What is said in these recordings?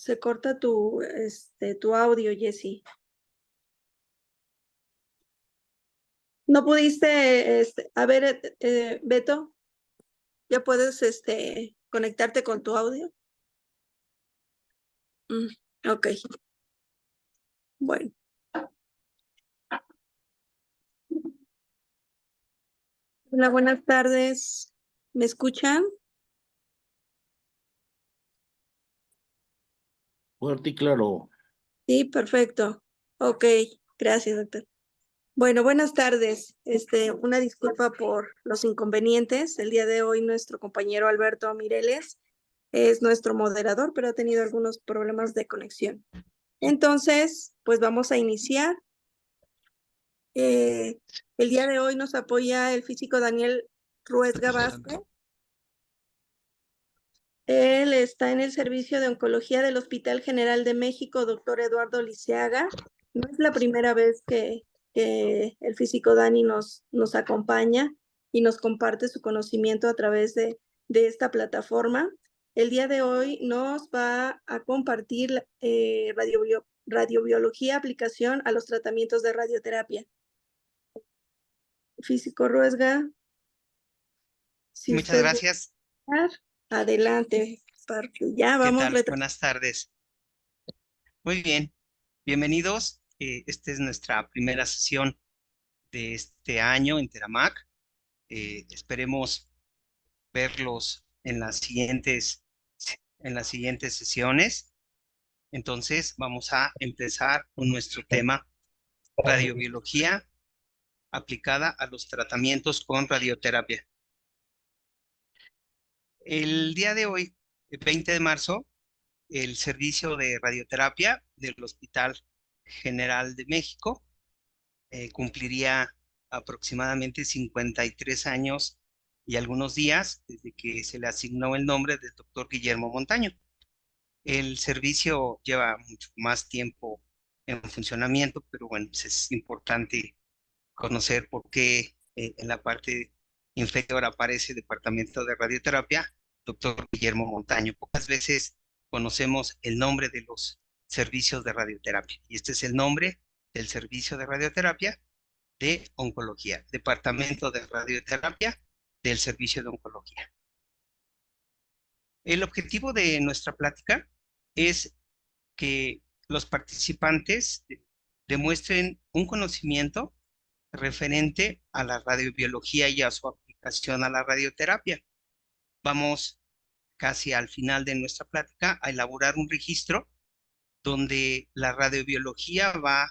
Se corta tu audio, Jessy. ¿No pudiste, a ver, Beto, ya puedes, conectarte con tu audio? Ok, bueno. Hola, buenas tardes. ¿Me escuchan? Fuerte y claro. Sí, perfecto. Ok, gracias, doctor. Bueno, buenas tardes. Una disculpa por los inconvenientes. El día de hoy nuestro compañero Alberto Mireles es nuestro moderador, pero ha tenido algunos problemas de conexión. Entonces, pues vamos a iniciar. El día de hoy nos apoya el físico Daniel Ruesga Vázquez. Él está en el servicio de oncología del Hospital General de México, doctor Eduardo Liceaga. No es la primera vez que el físico Dani nos acompaña y nos comparte su conocimiento a través de esta plataforma. El día de hoy nos va a compartir radiobiología, aplicación a los tratamientos de radioterapia. Físico Ruesga, si Muchas usted gracias. adelante, porque ya ¿Qué vamos tal? Buenas tardes. Muy bien, bienvenidos. Esta es nuestra primera sesión de este año en Teramac. Esperemos verlos en las siguientes sesiones. Entonces, vamos a empezar con nuestro tema, radiobiología aplicada a los tratamientos con radioterapia. El día de hoy, el 20 de marzo, el servicio de radioterapia del Hospital General de México cumpliría aproximadamente 53 años y algunos días desde que se le asignó el nombre del doctor Guillermo Montaño. El servicio lleva mucho más tiempo en funcionamiento, pero bueno, pues es importante conocer por qué en la parte inferior aparece Departamento de Radioterapia, doctor Guillermo Montaño. Pocas veces conocemos el nombre de los servicios de radioterapia, y este es el nombre del servicio de radioterapia de oncología, Departamento de Radioterapia del Servicio de Oncología. El objetivo de nuestra plática es que los participantes demuestren un conocimiento referente a la radiobiología y a su aplicación a la radioterapia. Vamos casi al final de nuestra plática a elaborar un registro donde la radiobiología va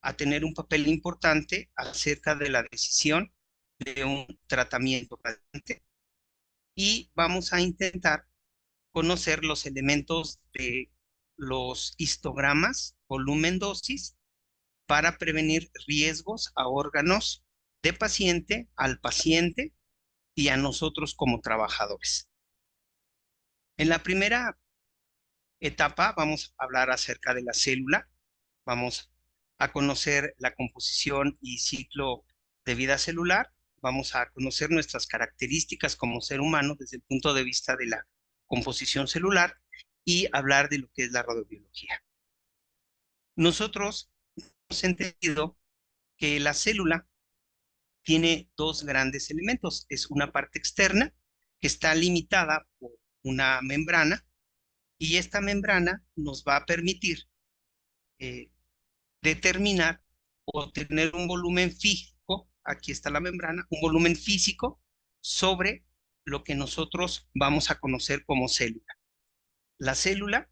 a tener un papel importante acerca de la decisión de un tratamiento radiante, y vamos a intentar conocer los elementos de los histogramas, volumen, dosis, para prevenir riesgos a órganos de paciente, al paciente y a nosotros como trabajadores. En la primera etapa vamos a hablar acerca de la célula, vamos a conocer la composición y ciclo de vida celular, vamos a conocer nuestras características como ser humano desde el punto de vista de la composición celular y hablar de lo que es la radiobiología. Nosotros hemos entendido que la célula tiene dos grandes elementos. Es una parte externa que está limitada por una membrana, y esta membrana nos va a permitir eh, determinar o tener un volumen físico, aquí está la membrana, un volumen físico sobre lo que nosotros vamos a conocer como célula. La célula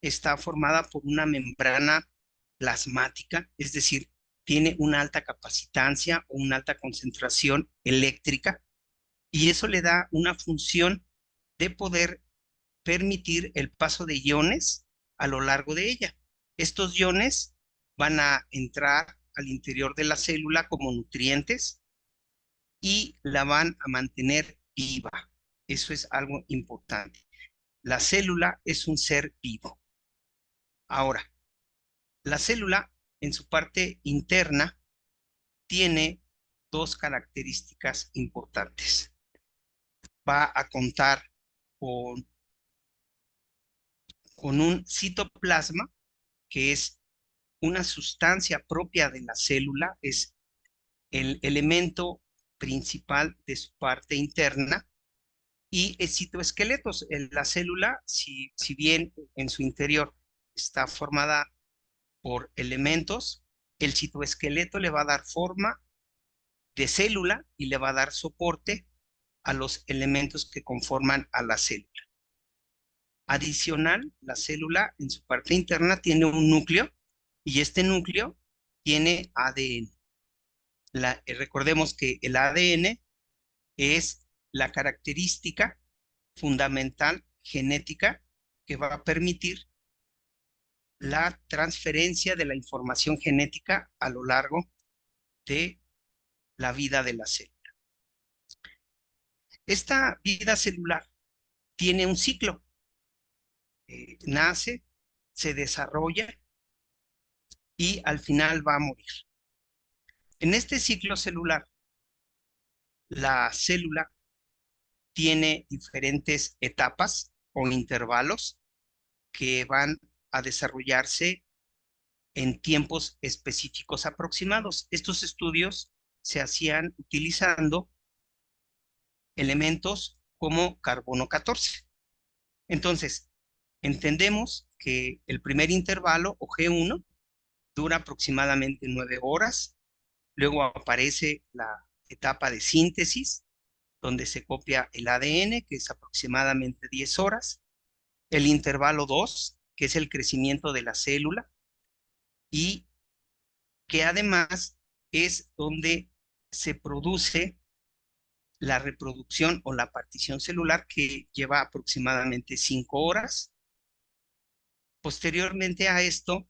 está formada por una membrana plasmática, es decir, tiene una alta capacitancia o una alta concentración eléctrica, y eso le da una función de poder permitir el paso de iones a lo largo de ella. Estos iones van a entrar al interior de la célula como nutrientes y la van a mantener viva. Eso es algo importante. La célula es un ser vivo. Ahora, la célula en su parte interna tiene dos características importantes. Va a contar con con un citoplasma, que es una sustancia propia de la célula, es el elemento principal de su parte interna, y el citoesqueletos. La célula, si bien en su interior está formada por elementos, el citoesqueleto le va a dar forma de célula y le va a dar soporte a los elementos que conforman a la célula. Adicional, la célula en su parte interna tiene un núcleo y este núcleo tiene ADN. Recordemos que el ADN es la característica fundamental genética que va a permitir la transferencia de la información genética a lo largo de la vida de la célula. Esta vida celular tiene un ciclo. Nace, se desarrolla y al final va a morir. En este ciclo celular, la célula tiene diferentes etapas o intervalos que van a desarrollarse en tiempos específicos aproximados. Estos estudios se hacían utilizando elementos como carbono 14. Entonces, entendemos que el primer intervalo, o G1, dura aproximadamente 9 horas. Luego aparece la etapa de síntesis, donde se copia el ADN, que es aproximadamente 10 horas. El intervalo 2, que es el crecimiento de la célula, y que además es donde se produce la reproducción o la partición celular, que lleva aproximadamente 5 horas. Posteriormente a esto,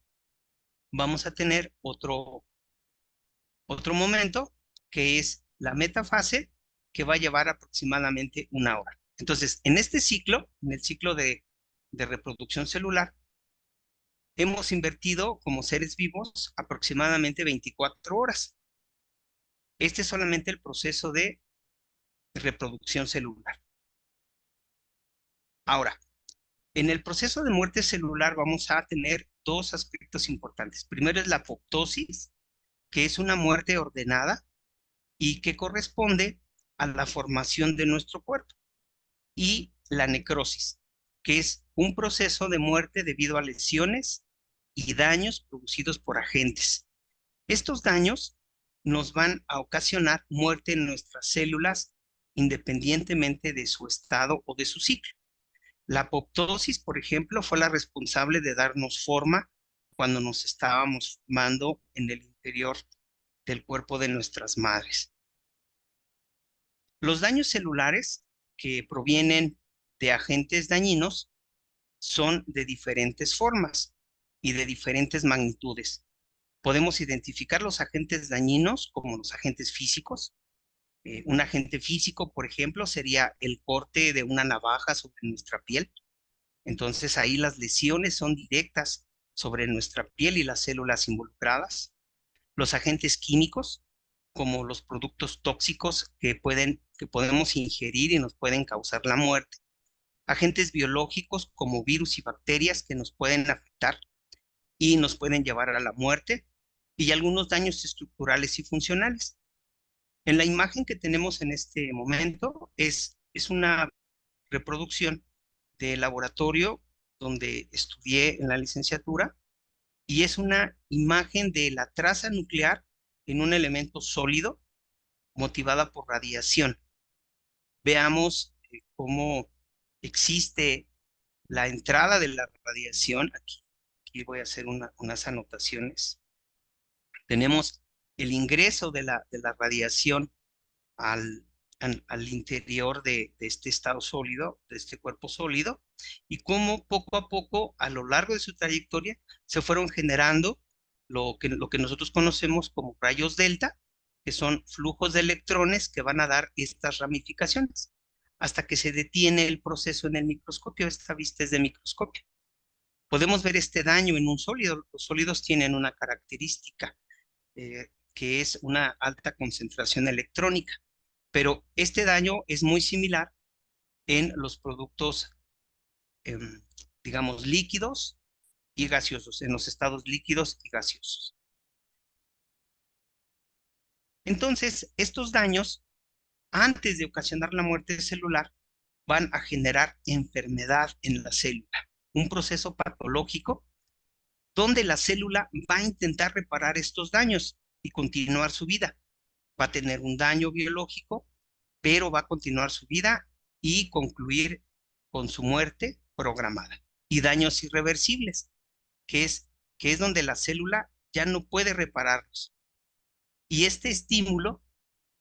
vamos a tener otro momento, que es la metafase, que va a llevar aproximadamente 1 hora. Entonces, en este ciclo, en el ciclo de reproducción celular, hemos invertido como seres vivos aproximadamente 24 horas. Este es solamente el proceso de reproducción celular. Ahora, en el proceso de muerte celular vamos a tener dos aspectos importantes. Primero es la apoptosis, que es una muerte ordenada y que corresponde a la formación de nuestro cuerpo. Y la necrosis, que es un proceso de muerte debido a lesiones y daños producidos por agentes. Estos daños nos van a ocasionar muerte en nuestras células independientemente de su estado o de su ciclo. La apoptosis, por ejemplo, fue la responsable de darnos forma cuando nos estábamos formando en el interior del cuerpo de nuestras madres. Los daños celulares que provienen de agentes dañinos son de diferentes formas y de diferentes magnitudes. Podemos identificar los agentes dañinos como los agentes físicos. Un agente físico, por ejemplo, sería el corte de una navaja sobre nuestra piel. Entonces ahí las lesiones son directas sobre nuestra piel y las células involucradas. Los agentes químicos, como los productos tóxicos que podemos ingerir y nos pueden causar la muerte. Agentes biológicos como virus y bacterias que nos pueden afectar y nos pueden llevar a la muerte, y algunos daños estructurales y funcionales. En la imagen que tenemos en este momento es una reproducción de laboratorio donde estudié en la licenciatura, y es una imagen de la traza nuclear en un elemento sólido motivada por radiación. Veamos cómo existe la entrada de la radiación. Aquí voy a hacer unas anotaciones. Tenemos el ingreso de la radiación al interior de este estado sólido, de este cuerpo sólido, y cómo poco a poco, a lo largo de su trayectoria, se fueron generando lo que nosotros conocemos como rayos delta, que son flujos de electrones que van a dar estas ramificaciones, hasta que se detiene el proceso en el microscopio. Esta vista es de microscopio. Podemos ver este daño en un sólido. Los sólidos tienen una característica, que es una alta concentración electrónica, pero este daño es muy similar en los productos digamos, líquidos y gaseosos, en los estados líquidos y gaseosos. Entonces, estos daños, antes de ocasionar la muerte celular, van a generar enfermedad en la célula, un proceso patológico donde la célula va a intentar reparar estos daños y continuar su vida. Va a tener un daño biológico, pero va a continuar su vida y concluir con su muerte programada. Y daños irreversibles, que es donde la célula ya no puede repararlos. Y este estímulo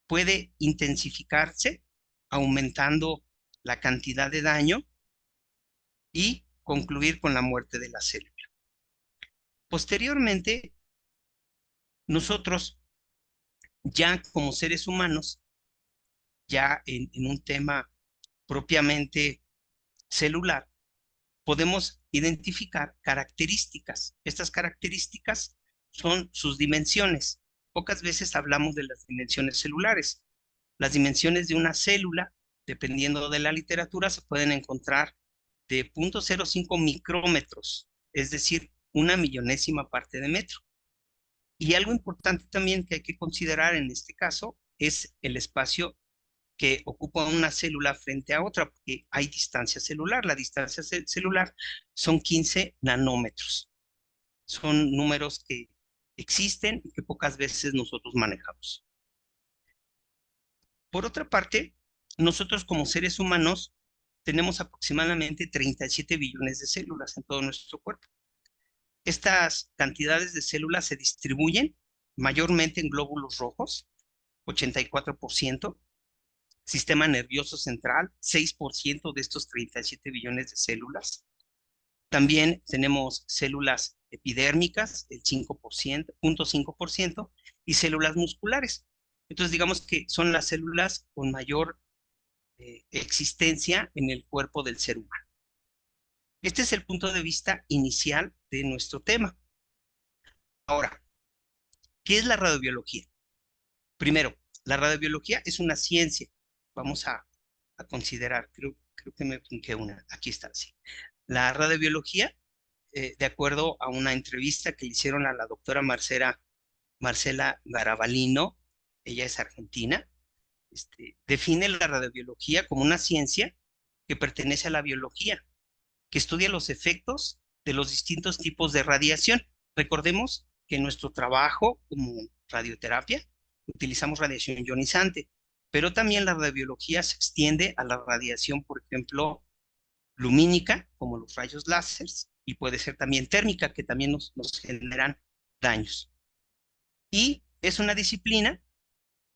puede intensificarse aumentando la cantidad de daño y concluir con la muerte de la célula. Posteriormente, nosotros ya como seres humanos, ya en un tema propiamente celular, podemos identificar características. Estas características son sus dimensiones. Pocas veces hablamos de las dimensiones celulares. Las dimensiones de una célula, dependiendo de la literatura, se pueden encontrar de 0.05 micrómetros, es decir, una millonésima parte de metro. Y algo importante también que hay que considerar en este caso es el espacio que ocupa una célula frente a otra, porque hay distancia celular. La distancia celular son 15 nanómetros. Son números que existen y que pocas veces nosotros manejamos. Por otra parte, nosotros como seres humanos tenemos aproximadamente 37 billones de células en todo nuestro cuerpo. Estas cantidades de células se distribuyen mayormente en glóbulos rojos, 84%, sistema nervioso central, 6% de estos 37 billones de células. También tenemos células epidérmicas, el 5%, y células musculares. Entonces, digamos que son las células con mayor existencia en el cuerpo del ser humano. Este es el punto de vista inicial de nuestro tema. Ahora, ¿qué es la radiobiología? Primero, la radiobiología es una ciencia. Vamos a considerar, creo que me brinqué una, aquí está, sí. La radiobiología, de acuerdo a una entrevista que le hicieron a la doctora Marcela Garabalino, ella es argentina, define la radiobiología como una ciencia que pertenece a la biología, que estudia los efectos de los distintos tipos de radiación. Recordemos que en nuestro trabajo como radioterapia utilizamos radiación ionizante, pero también la radiobiología se extiende a la radiación, por ejemplo, lumínica, como los rayos láser, y puede ser también térmica, que también nos generan daños. Y es una disciplina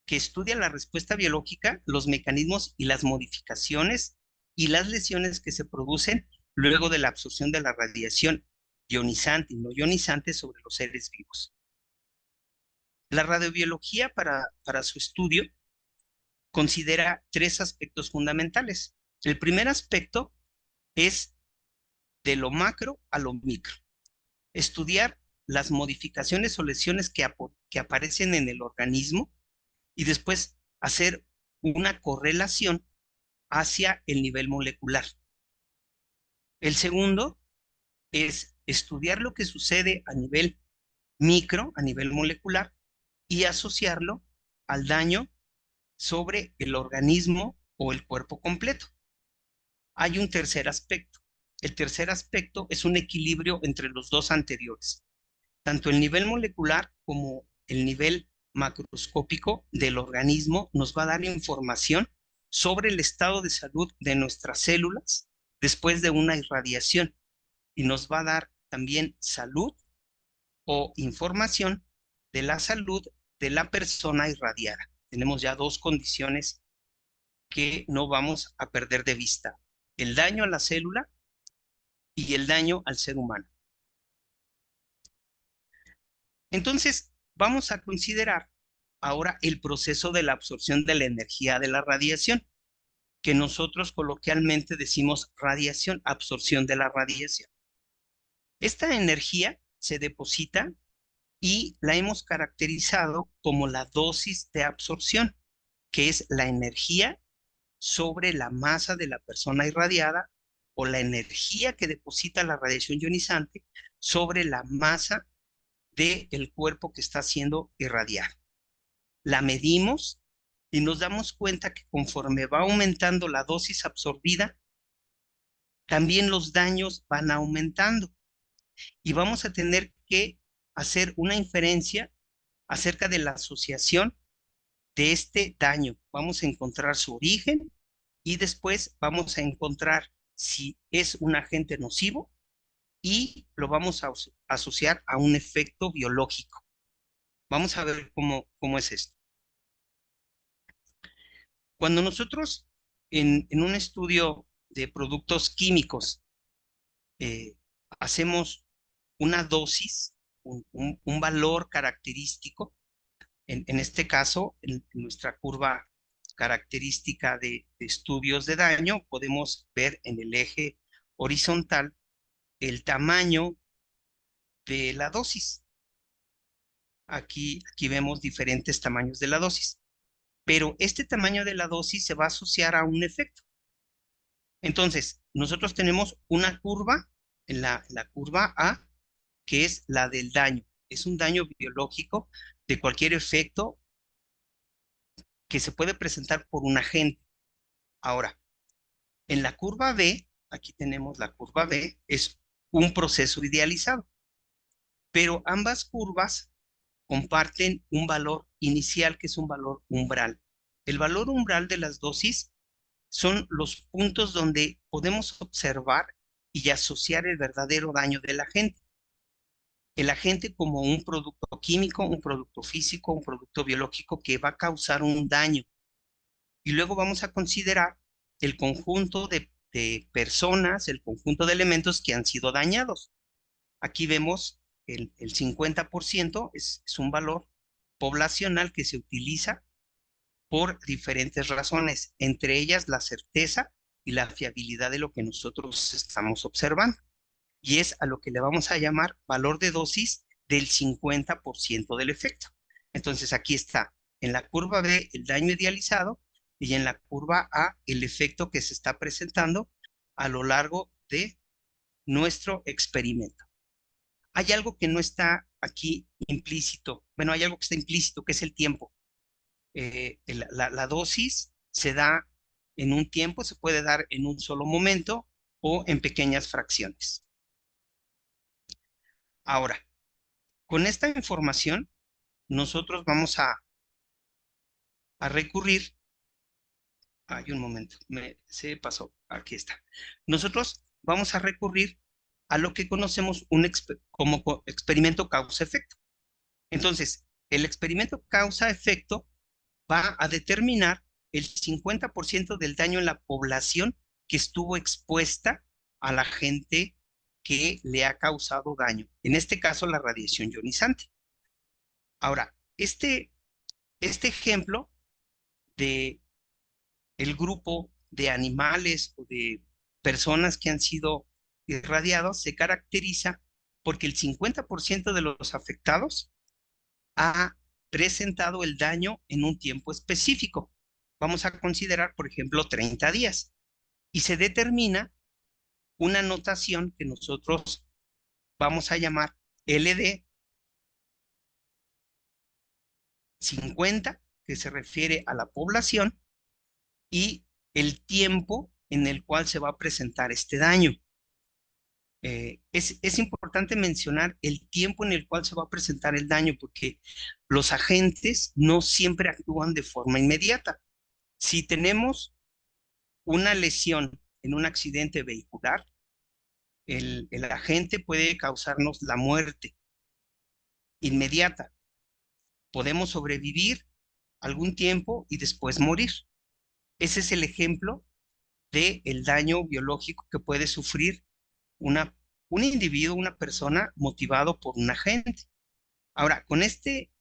que estudia la respuesta biológica, los mecanismos y las modificaciones y las lesiones que se producen luego de la absorción de la radiación ionizante y no ionizante sobre los seres vivos. La radiobiología para su estudio considera tres aspectos fundamentales. El primer aspecto es de lo macro a lo micro. Estudiar las modificaciones o lesiones que aparecen en el organismo y después hacer una correlación hacia el nivel molecular. El segundo es estudiar lo que sucede a nivel micro, a nivel molecular, y asociarlo al daño sobre el organismo o el cuerpo completo. Hay un tercer aspecto. El tercer aspecto es un equilibrio entre los dos anteriores. Tanto el nivel molecular como el nivel macroscópico del organismo nos va a dar información sobre el estado de salud de nuestras células después de una irradiación y nos va a dar también salud o información de la salud de la persona irradiada. Tenemos ya dos condiciones que no vamos a perder de vista: el daño a la célula y el daño al ser humano. Entonces, vamos a considerar ahora el proceso de la absorción de la energía de la radiación, que nosotros coloquialmente decimos radiación, absorción de la radiación. Esta energía se deposita y la hemos caracterizado como la dosis de absorción, que es la energía sobre la masa de la persona irradiada o la energía que deposita la radiación ionizante sobre la masa del cuerpo que está siendo irradiado. La medimos y nos damos cuenta que conforme va aumentando la dosis absorbida, también los daños van aumentando y vamos a tener que hacer una inferencia acerca de la asociación de este daño. Vamos a encontrar su origen y después vamos a encontrar si es un agente nocivo y lo vamos a asociar a un efecto biológico. Vamos a ver cómo es esto. Cuando nosotros en un estudio de productos químicos hacemos una dosis, un valor característico, en este caso, en nuestra curva característica de estudios de daño, podemos ver en el eje horizontal el tamaño de la dosis. Aquí vemos diferentes tamaños de la dosis, pero este tamaño de la dosis se va a asociar a un efecto. Entonces, nosotros tenemos una curva, en la curva A, que es la del daño. Es un daño biológico de cualquier efecto que se puede presentar por un agente. Ahora, en la curva B, aquí tenemos la curva B, es un proceso idealizado, pero ambas curvas comparten un valor inicial que es un valor umbral. El valor umbral de las dosis son los puntos donde podemos observar y asociar el verdadero daño del agente. El agente como un producto químico, un producto físico, un producto biológico que va a causar un daño. Y luego vamos a considerar el conjunto de personas, el conjunto de elementos que han sido dañados. Aquí vemos el 50% es un valor poblacional que se utiliza por diferentes razones, entre ellas la certeza y la fiabilidad de lo que nosotros estamos observando. Y es a lo que le vamos a llamar valor de dosis del 50% del efecto. Entonces aquí está, en la curva B el daño idealizado y en la curva A el efecto que se está presentando a lo largo de nuestro experimento. Hay algo que no está aquí implícito, bueno, hay algo que está implícito, que es el tiempo. La dosis se da en un tiempo, se puede dar en un solo momento o en pequeñas fracciones. Ahora, con esta información, nosotros vamos a recurrir. Hay un momento, se pasó, aquí está. Nosotros vamos a recurrir a lo que conocemos como experimento causa-efecto. Entonces, el experimento causa-efecto va a determinar el 50% del daño en la población que estuvo expuesta a la gente que le ha causado daño. En este caso, la radiación ionizante. Ahora, este ejemplo de el grupo de animales o de personas que han sido irradiados se caracteriza porque el 50% de los afectados ha presentado el daño en un tiempo específico. Vamos a considerar, por ejemplo, 30 días. Y se determina una notación que nosotros vamos a llamar LD 50, que se refiere a la población, y el tiempo en el cual se va a presentar este daño. Es importante mencionar el tiempo en el cual se va a presentar el daño porque los agentes no siempre actúan de forma inmediata. Si tenemos una lesión en un accidente vehicular, el agente puede causarnos la muerte inmediata. Podemos sobrevivir algún tiempo y después morir. Ese es el ejemplo del daño biológico que puede sufrir un individuo, una persona motivado por un agente. Ahora, con este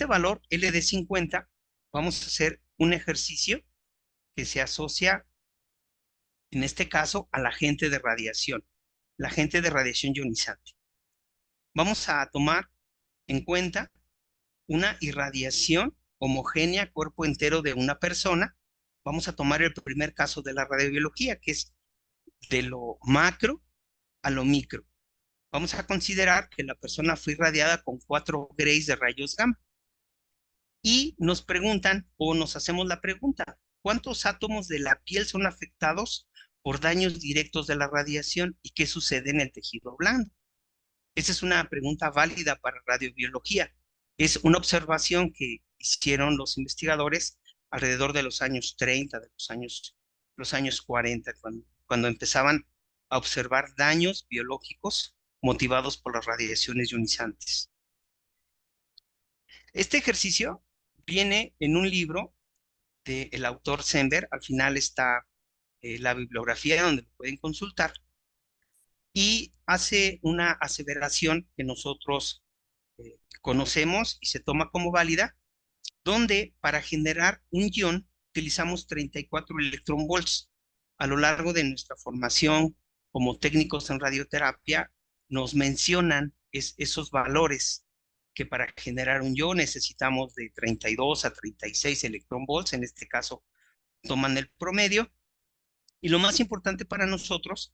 valor LD50, vamos a hacer un ejercicio que se asocia, en este caso, al agente de radiación, la agente de radiación ionizante. Vamos a tomar en cuenta una irradiación homogénea, cuerpo entero de una persona. Vamos a tomar el primer caso de la radiobiología, que es de lo macro a lo micro. Vamos a considerar que la persona fue irradiada con 4 grays de rayos gamma. Y nos preguntan o nos hacemos la pregunta, ¿cuántos átomos de la piel son afectados por daños directos de la radiación y qué sucede en el tejido blando? Esa es una pregunta válida para radiobiología. Es una observación que hicieron los investigadores alrededor de los años 30, de los años 40, cuando empezaban a observar daños biológicos motivados por las radiaciones ionizantes. Este ejercicio viene en un libro del autor Sember. Al final está la bibliografía donde lo pueden consultar, y hace una aseveración que nosotros conocemos y se toma como válida, donde para generar un ion utilizamos 34 electronvolts. A lo largo de nuestra formación como técnicos en radioterapia nos mencionan esos valores, que para generar un ion necesitamos de 32 a 36 electronvolts. En este caso toman el promedio, y lo más importante para nosotros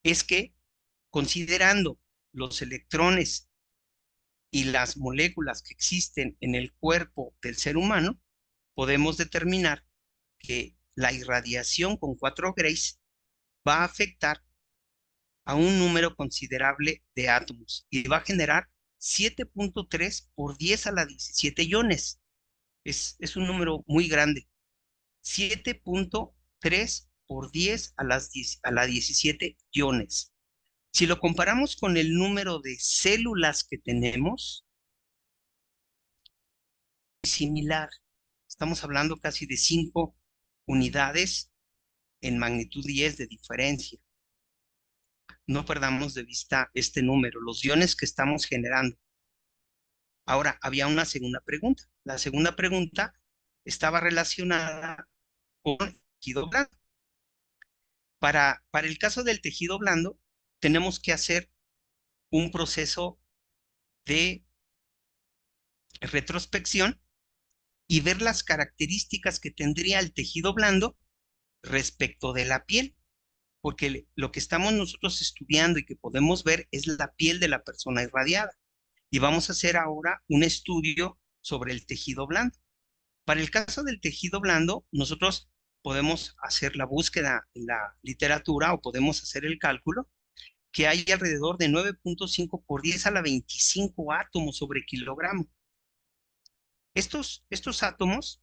es que, considerando los electrones y las moléculas que existen en el cuerpo del ser humano, podemos determinar que la irradiación con 4 grays va a afectar a un número considerable de átomos y va a generar 7.3 por 10 a la 17 iones. Es un número muy grande. 7.3 por 10 a la 17 iones. Si lo comparamos con el número de células que tenemos, es similar. Estamos hablando casi de 5 unidades en magnitud 10 de diferencia. No perdamos de vista este número, los iones que estamos generando. Ahora, había una segunda pregunta. La segunda pregunta estaba relacionada con el tejido blando. Para el caso del tejido blando, tenemos que hacer un proceso de retrospección y ver las características que tendría el tejido blando respecto de la piel, porque lo que estamos nosotros estudiando y que podemos ver es la piel de la persona irradiada. Y vamos a hacer ahora un estudio sobre el tejido blando. Para el caso del tejido blando, nosotros podemos hacer la búsqueda en la literatura o podemos hacer el cálculo que hay alrededor de 9.5 por 10 a la 25 átomos sobre kilogramo. Estos átomos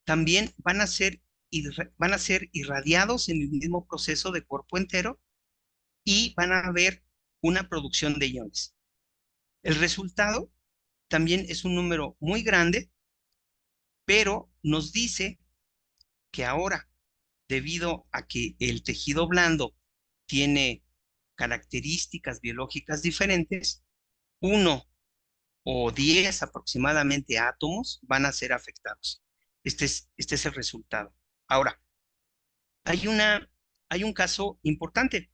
también van a ser irradiados en el mismo proceso de cuerpo entero y van a haber una producción de iones. El resultado también es un número muy grande, pero nos dice que ahora, debido a que el tejido blando tiene características biológicas diferentes, 1 o 10 aproximadamente átomos van a ser afectados. Este es el resultado. Ahora, hay un caso importante.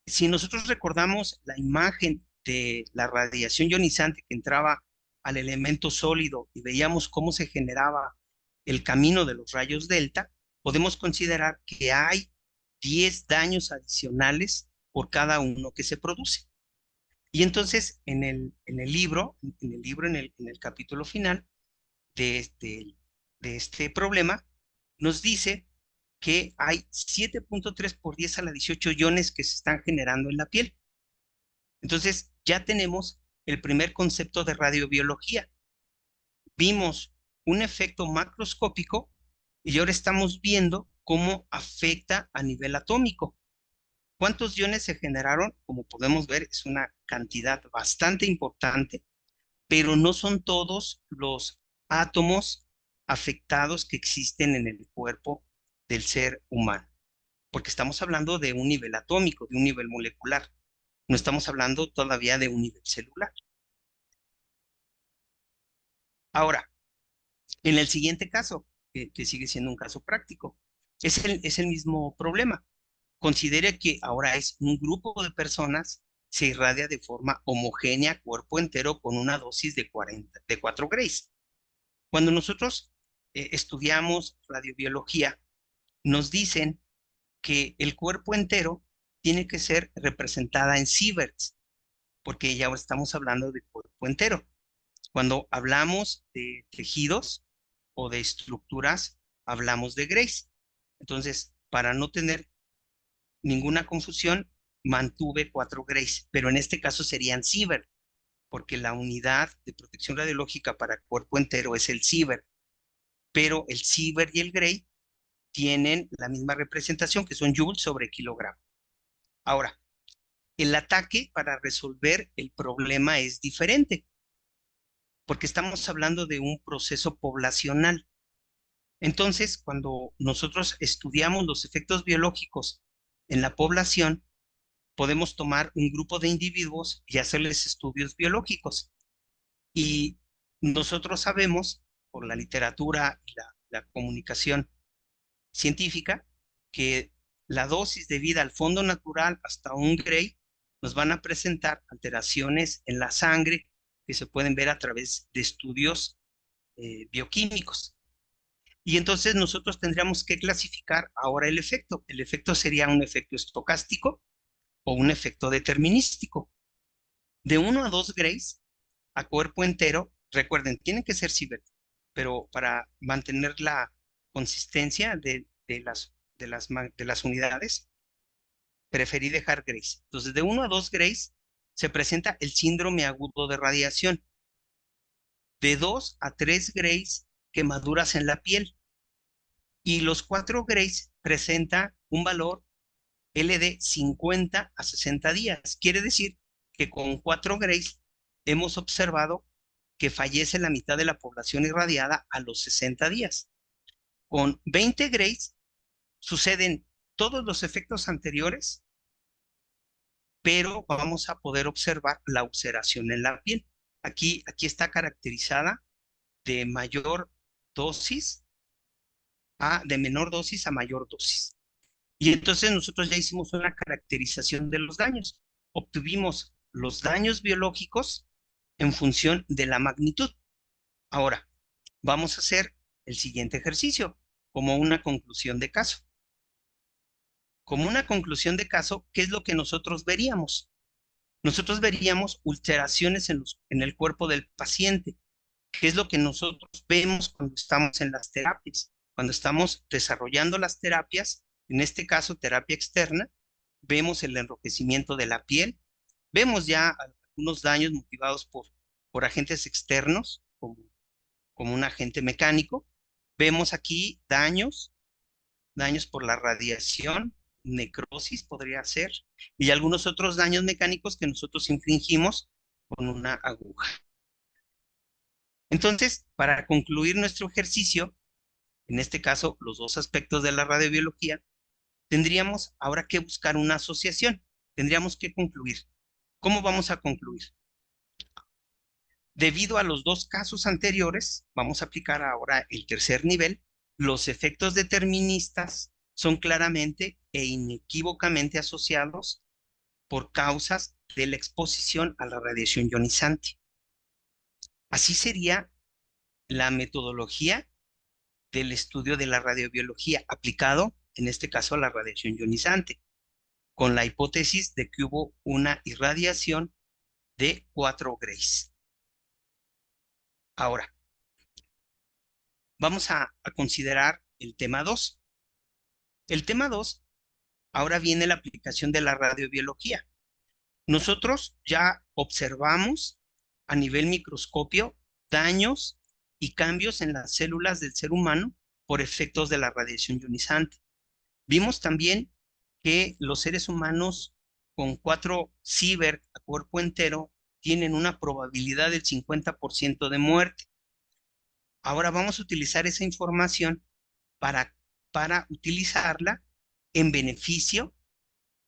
Si nosotros recordamos la imagen de la radiación ionizante que entraba al elemento sólido y veíamos cómo se generaba el camino de los rayos delta, podemos considerar que hay 10 daños adicionales por cada uno que se produce. Y entonces en el libro, en el capítulo final de este problema, nos dice que hay 7.3 por 10 a la 18 iones que se están generando en la piel. Entonces ya tenemos el primer concepto de radiobiología. Vimos un efecto macroscópico y ahora estamos viendo cómo afecta a nivel atómico. ¿Cuántos iones se generaron? Como podemos ver, es una cantidad bastante importante, pero no son todos los átomos afectados que existen en el cuerpo del ser humano, porque estamos hablando de un nivel atómico, de un nivel molecular. No estamos hablando todavía de un nivel celular. Ahora, en el siguiente caso, que sigue siendo un caso práctico, es el mismo problema. Considere que ahora es un grupo de personas, se irradia de forma homogénea cuerpo entero con una dosis de 4 grays. Cuando nosotros estudiamos radiobiología, nos dicen que el cuerpo entero tiene que ser representada en sieverts, porque ya estamos hablando de cuerpo entero. Cuando hablamos de tejidos o de estructuras, hablamos de Grace. Entonces, para no tener ninguna confusión, mantuve 4 Grace, pero en este caso serían sievert, porque la unidad de protección radiológica para cuerpo entero es el sievert, pero el sievert y el Gray tienen la misma representación, que son joules sobre kilogramo. Ahora, el ataque para resolver el problema es diferente, porque estamos hablando de un proceso poblacional. Entonces, cuando nosotros estudiamos los efectos biológicos en la población, podemos tomar un grupo de individuos y hacerles estudios biológicos. Y nosotros sabemos, por la literatura y la comunicación científica, que la dosis debida al fondo natural hasta un Gray nos van a presentar alteraciones en la sangre que se pueden ver a través de estudios bioquímicos. Y entonces nosotros tendríamos que clasificar ahora el efecto. El efecto sería un efecto estocástico o un efecto determinístico. De 1 a 2 Grays a cuerpo entero, recuerden, tienen que ser ciber, pero para mantener la consistencia de las unidades, preferí dejar Grays. Entonces, de 1 a 2 Grays se presenta el síndrome agudo de radiación. De 2 a 3 Grays, quemaduras en la piel. Y los 4 Grays presenta un valor LD 50 a 60 días. Quiere decir que con 4 Grays hemos observado que fallece la mitad de la población irradiada a los 60 días. Con 20 Grays suceden todos los efectos anteriores, pero vamos a poder observar la ulceración en la piel. Aquí está caracterizada de mayor dosis de menor dosis a mayor dosis. Y entonces nosotros ya hicimos una caracterización de los daños. Obtuvimos los daños biológicos en función de la magnitud. Ahora, vamos a hacer el siguiente ejercicio como una conclusión de caso. Como una conclusión de caso, ¿qué es lo que nosotros veríamos? Nosotros veríamos ulceraciones en el cuerpo del paciente, que es lo que nosotros vemos cuando estamos en las terapias. Cuando estamos desarrollando las terapias, en este caso terapia externa, vemos el enrojecimiento de la piel, vemos ya algunos daños motivados por agentes externos, como un agente mecánico. Vemos aquí daños por la radiación, necrosis podría ser, y algunos otros daños mecánicos que nosotros infringimos con una aguja. Entonces, para concluir nuestro ejercicio, en este caso, los dos aspectos de la radiobiología, tendríamos ahora que buscar una asociación. Tendríamos que concluir. ¿Cómo vamos a concluir? Debido a los dos casos anteriores, vamos a aplicar ahora el tercer nivel. Los efectos deterministas son claramente e inequívocamente asociados por causas de la exposición a la radiación ionizante. Así sería la metodología del estudio de la radiobiología aplicado, en este caso, a la radiación ionizante, con la hipótesis de que hubo una irradiación de 4 Grays. Ahora, vamos a considerar el tema 2. El tema 2, ahora viene la aplicación de la radiobiología. Nosotros ya observamos a nivel microscopio daños y cambios en las células del ser humano por efectos de la radiación ionizante. Vimos también que los seres humanos con 4 Sievert a cuerpo entero tienen una probabilidad del 50% de muerte. Ahora vamos a utilizar esa información para utilizarla en beneficio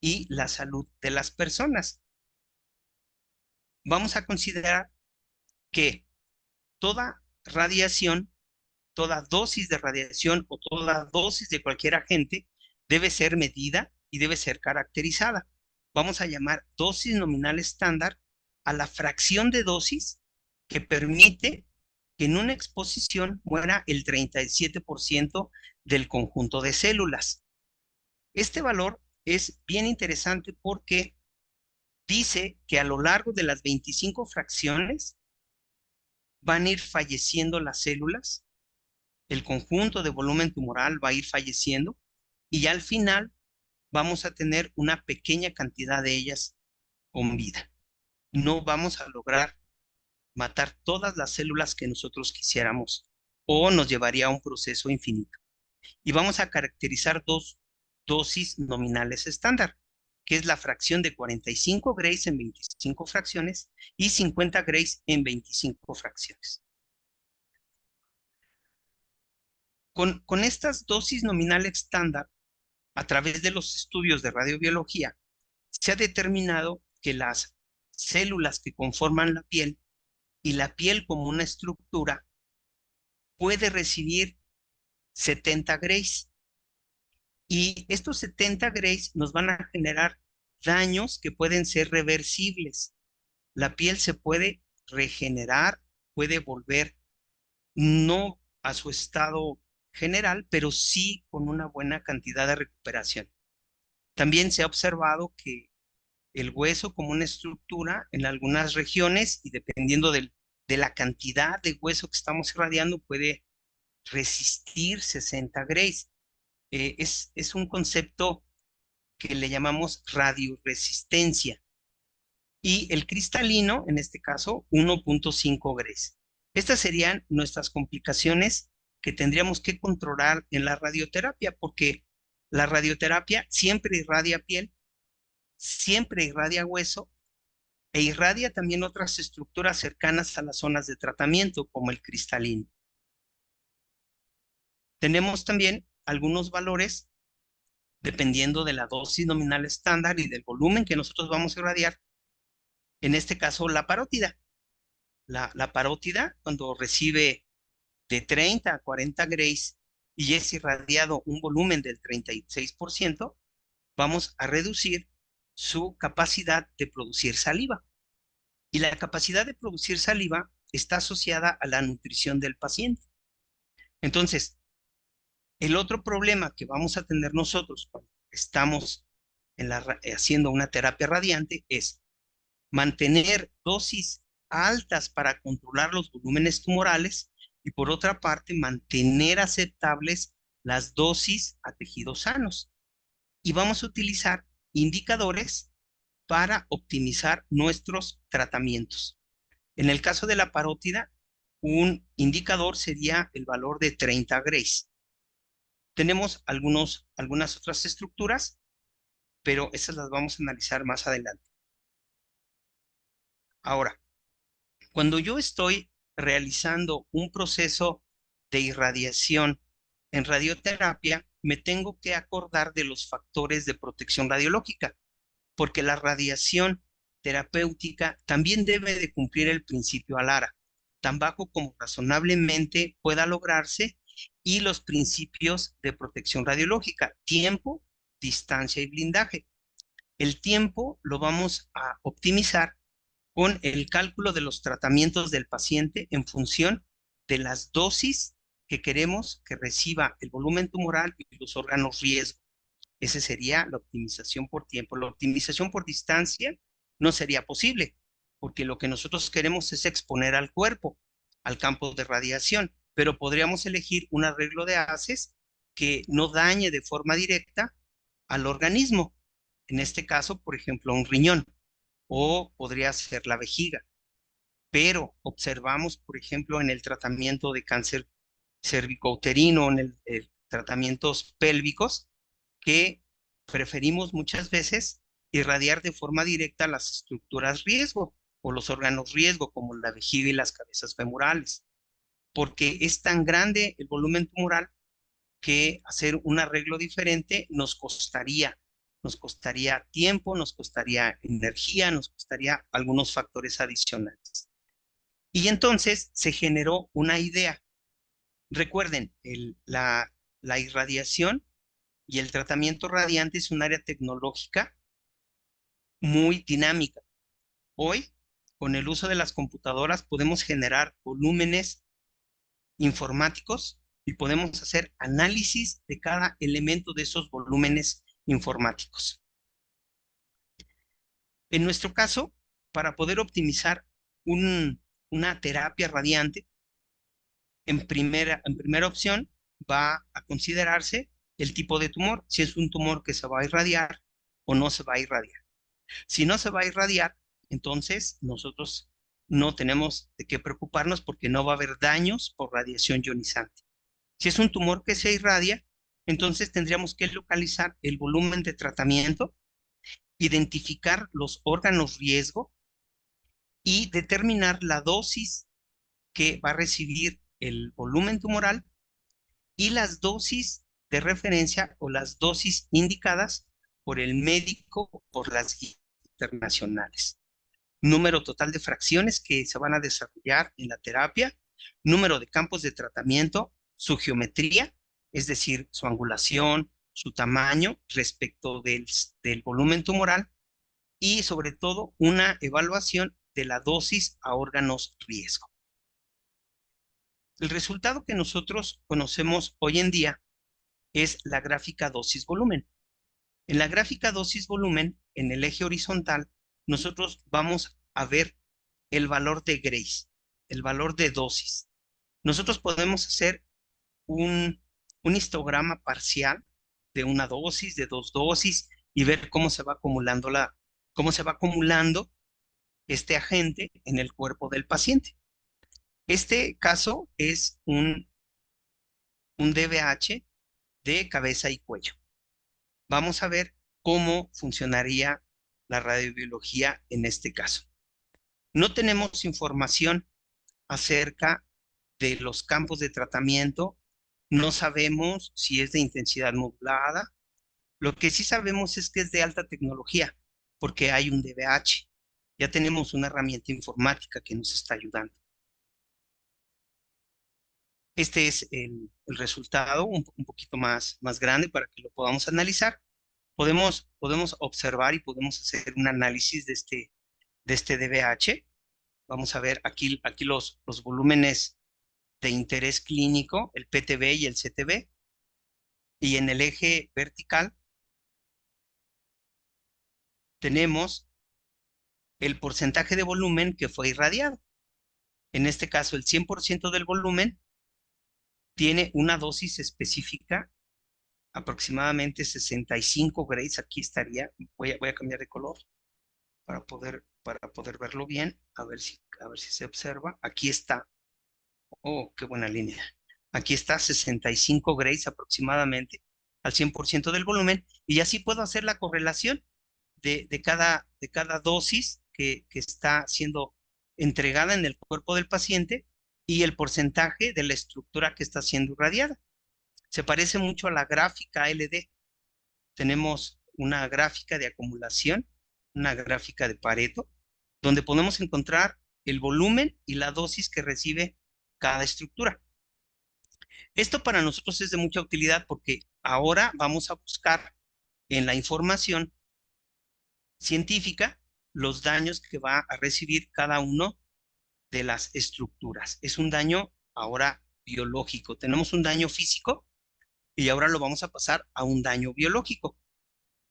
y la salud de las personas. Vamos a considerar que toda radiación, toda dosis de radiación o toda dosis de cualquier agente debe ser medida y debe ser caracterizada. Vamos a llamar dosis nominal estándar a la fracción de dosis que permite que en una exposición muera el 37% del conjunto de células. Este valor es bien interesante porque dice que a lo largo de las 25 fracciones van a ir falleciendo las células, el conjunto de volumen tumoral va a ir falleciendo y ya al final vamos a tener una pequeña cantidad de ellas con vida. No vamos a lograr matar todas las células que nosotros quisiéramos o nos llevaría a un proceso infinito. Y vamos a caracterizar dos dosis nominales estándar, que es la fracción de 45 Grays en 25 fracciones y 50 Grays en 25 fracciones. Con estas dosis nominales estándar, a través de los estudios de radiobiología, se ha determinado que las células que conforman la piel y la piel como una estructura puede recibir 70 Grays. Y estos 70 Grays nos van a generar daños que pueden ser reversibles. La piel se puede regenerar, puede volver no a su estado general, pero sí con una buena cantidad de recuperación. También se ha observado que el hueso como una estructura en algunas regiones y dependiendo de la cantidad de hueso que estamos irradiando puede resistir 60 Grays. Es un concepto que le llamamos radioresistencia. Y el cristalino, en este caso, 1.5 Grays. Estas serían nuestras complicaciones que tendríamos que controlar en la radioterapia, porque la radioterapia siempre irradia piel, siempre irradia hueso e irradia también otras estructuras cercanas a las zonas de tratamiento, como el cristalino. Tenemos también algunos valores, dependiendo de la dosis nominal estándar y del volumen que nosotros vamos a irradiar. En este caso, la parótida. La parótida, cuando recibe de 30 a 40 Grays y es irradiado un volumen del 36%, vamos a reducir su capacidad de producir saliva. Y la capacidad de producir saliva está asociada a la nutrición del paciente. Entonces, el otro problema que vamos a tener nosotros cuando estamos haciendo una terapia radiante es mantener dosis altas para controlar los volúmenes tumorales y por otra parte mantener aceptables las dosis a tejidos sanos. Y vamos a utilizar indicadores para optimizar nuestros tratamientos. En el caso de la parótida, un indicador sería el valor de 30 Grays. Tenemos algunas otras estructuras, pero esas las vamos a analizar más adelante. Ahora, cuando yo estoy realizando un proceso de irradiación en radioterapia, me tengo que acordar de los factores de protección radiológica, porque la radiación terapéutica también debe de cumplir el principio ALARA, tan bajo como razonablemente pueda lograrse, y los principios de protección radiológica, tiempo, distancia y blindaje. El tiempo lo vamos a optimizar con el cálculo de los tratamientos del paciente en función de las dosis que queremos que reciba el volumen tumoral y los órganos riesgo. Esa sería la optimización por tiempo. La optimización por distancia no sería posible, porque lo que nosotros queremos es exponer al cuerpo al campo de radiación, pero podríamos elegir un arreglo de haces que no dañe de forma directa al organismo. En este caso, por ejemplo, un riñón, o podría ser la vejiga. Pero observamos, por ejemplo, en el tratamiento de cáncer cervicouterino, en el tratamientos pélvicos, que preferimos muchas veces irradiar de forma directa las estructuras riesgo o los órganos riesgo, como la vejiga y las cabezas femorales, porque es tan grande el volumen tumoral que hacer un arreglo diferente nos costaría tiempo, nos costaría energía, nos costaría algunos factores adicionales. Y entonces se generó una idea. Recuerden, la irradiación y el tratamiento radiante es un área tecnológica muy dinámica. Hoy, con el uso de las computadoras, podemos generar volúmenes informáticos y podemos hacer análisis de cada elemento de esos volúmenes informáticos. En nuestro caso, para poder optimizar una terapia radiante, en primera opción va a considerarse el tipo de tumor, si es un tumor que se va a irradiar o no se va a irradiar. Si no se va a irradiar, entonces nosotros no tenemos de qué preocuparnos porque no va a haber daños por radiación ionizante. Si es un tumor que se irradia, entonces tendríamos que localizar el volumen de tratamiento, identificar los órganos riesgo y determinar la dosis que va a recibir el volumen tumoral y las dosis de referencia o las dosis indicadas por el médico o por las guías internacionales. Número total de fracciones que se van a desarrollar en la terapia, número de campos de tratamiento, su geometría, es decir, su angulación, su tamaño respecto del volumen tumoral y sobre todo una evaluación de la dosis a órganos riesgo. El resultado que nosotros conocemos hoy en día es la gráfica dosis-volumen. En la gráfica dosis-volumen, en el eje horizontal, nosotros vamos a ver el valor de Grace, el valor de dosis. Nosotros podemos hacer un histograma parcial de una dosis, de dos dosis, y ver cómo se va acumulando este agente en el cuerpo del paciente. Este caso es un DBH de cabeza y cuello. Vamos a ver cómo funcionaría la radiobiología en este caso. No tenemos información acerca de los campos de tratamiento, no sabemos si es de intensidad modulada. Lo que sí sabemos es que es de alta tecnología, porque hay un DBH. Ya tenemos una herramienta informática que nos está ayudando. Este es el resultado, un poquito más grande para que lo podamos analizar. Podemos observar y podemos hacer un análisis de este DBH. Vamos a ver aquí los volúmenes de interés clínico, el PTB y el CTB. Y en el eje vertical tenemos el porcentaje de volumen que fue irradiado. En este caso, el 100% del volumen tiene una dosis específica, aproximadamente 65 grays. Aquí estaría, voy a cambiar de color para poder verlo bien, a ver si se observa. Aquí está. Oh, qué buena línea. Aquí está 65 grays aproximadamente al 100% del volumen, y así puedo hacer la correlación de cada dosis que está siendo entregada en el cuerpo del paciente y el porcentaje de la estructura que está siendo irradiada. Se parece mucho a la gráfica ALD. Tenemos una gráfica de acumulación, una gráfica de Pareto, donde podemos encontrar el volumen y la dosis que recibe cada estructura. Esto para nosotros es de mucha utilidad porque ahora vamos a buscar en la información científica los daños que va a recibir cada uno de las estructuras. Es un daño ahora biológico. Tenemos un daño físico y ahora lo vamos a pasar a un daño biológico.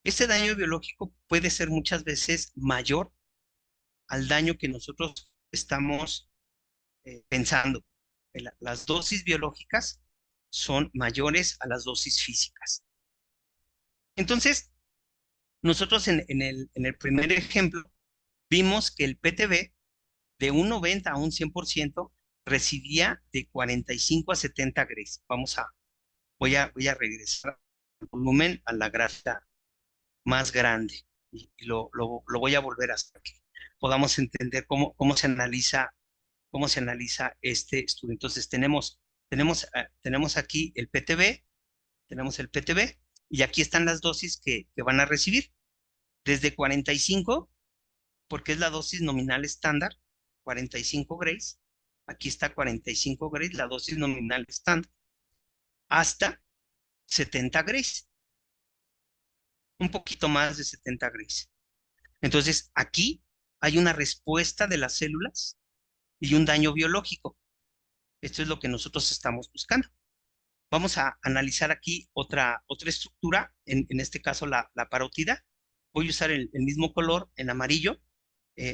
Este daño biológico puede ser muchas veces mayor al daño que nosotros estamos pensando. Las dosis biológicas son mayores a las dosis físicas. Entonces, nosotros en el primer ejemplo vimos que el PTB de un 90 a un 100% recibía de 45 a 70 grays. Voy a regresar al volumen a la gráfica más grande y lo voy a volver hasta que podamos entender cómo se analiza este estudio. Entonces tenemos aquí el PTB, y aquí están las dosis que van a recibir. Desde 45, porque es la dosis nominal estándar, 45 grays, aquí está 45 grays, la dosis nominal estándar, hasta 70 grays, un poquito más de 70 grays. Entonces, aquí hay una respuesta de las células y un daño biológico. Esto es lo que nosotros estamos buscando. Vamos a analizar aquí otra estructura, en este caso la parótida. Voy a usar el mismo color en amarillo.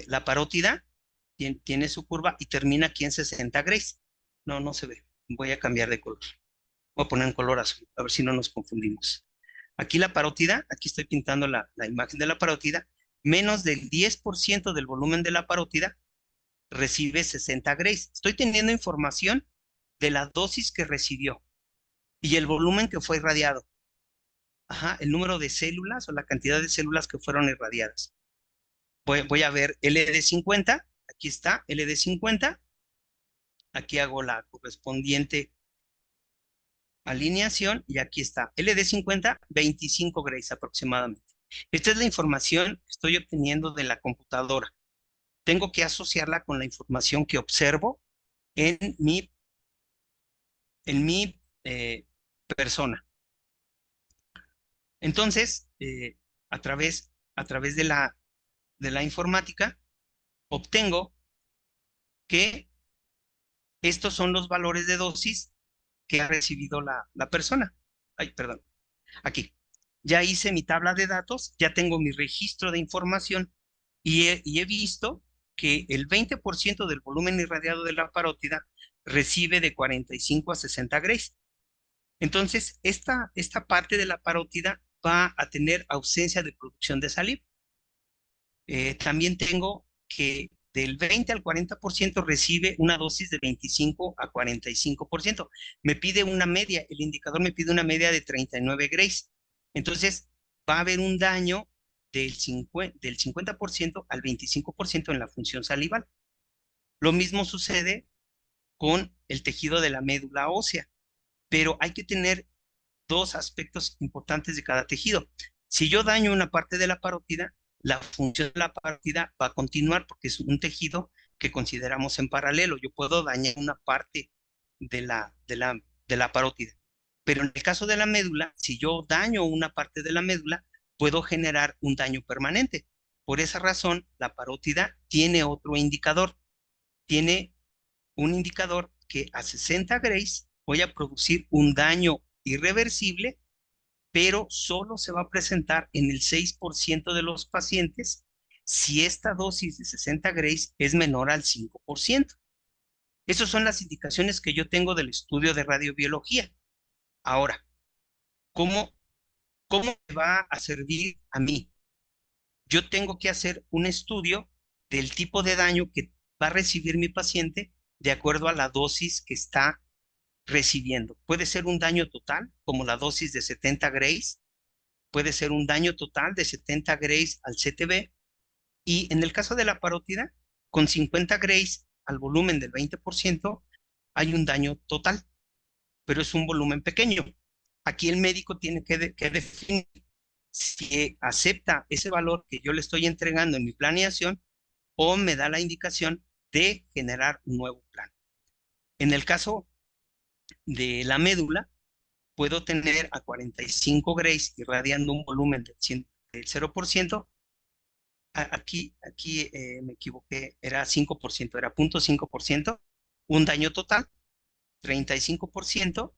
La parótida tiene su curva y termina aquí en 60 grays. No se ve. Voy a cambiar de color. Voy a poner en color azul, a ver si no nos confundimos. Aquí la parótida, aquí estoy pintando la imagen de la parótida, menos del 10% del volumen de la parótida recibe 60 grays. Estoy teniendo información de la dosis que recibió y el volumen que fue irradiado. Ajá, el número de células o la cantidad de células que fueron irradiadas. Voy a ver LD50, aquí está LD50, aquí hago la correspondiente alineación y aquí está LD50, 25 grays aproximadamente. Esta es la información que estoy obteniendo de la computadora. Tengo que asociarla con la información que observo en mi persona. Entonces, a través de la informática, obtengo que estos son los valores de dosis que ha recibido la persona. Ay, perdón. Aquí. Ya hice mi tabla de datos, ya tengo mi registro de información y he visto que el 20% del volumen irradiado de la parótida recibe de 45 a 60 grays. Entonces, esta parte de la parótida va a tener ausencia de producción de saliva. También tengo que del 20 al 40% recibe una dosis de 25 a 45%. Me pide una media, el indicador me pide una media de 39 grays. Entonces, va a haber un daño del 50% al 25% en la función salival. Lo mismo sucede con el tejido de la médula ósea, pero hay que tener dos aspectos importantes de cada tejido. Si yo daño una parte de la parótida, la función de la parótida va a continuar porque es un tejido que consideramos en paralelo. Yo puedo dañar una parte de la parótida. Pero en el caso de la médula, si yo daño una parte de la médula, puedo generar un daño permanente. Por esa razón, la parótida tiene otro indicador. Tiene un indicador que a 60 grays voy a producir un daño irreversible, pero solo se va a presentar en el 6% de los pacientes si esta dosis de 60 grays es menor al 5%. Esas son las indicaciones que yo tengo del estudio de radiobiología. Ahora, ¿cómo me va a servir a mí? Yo tengo que hacer un estudio del tipo de daño que va a recibir mi paciente de acuerdo a la dosis que está recibiendo. Puede ser un daño total, como la dosis de 70 grays, puede ser un daño total de 70 grays al CTB, y en el caso de la parótida, con 50 grays al volumen del 20%, hay un daño total, pero es un volumen pequeño. Aquí el médico tiene que definir si acepta ese valor que yo le estoy entregando en mi planeación o me da la indicación de generar un nuevo plan. En el caso de la médula, puedo tener a 45 grays irradiando un volumen del 0%. Aquí me equivoqué, era 5%, era 0.5%, un daño total, 35%,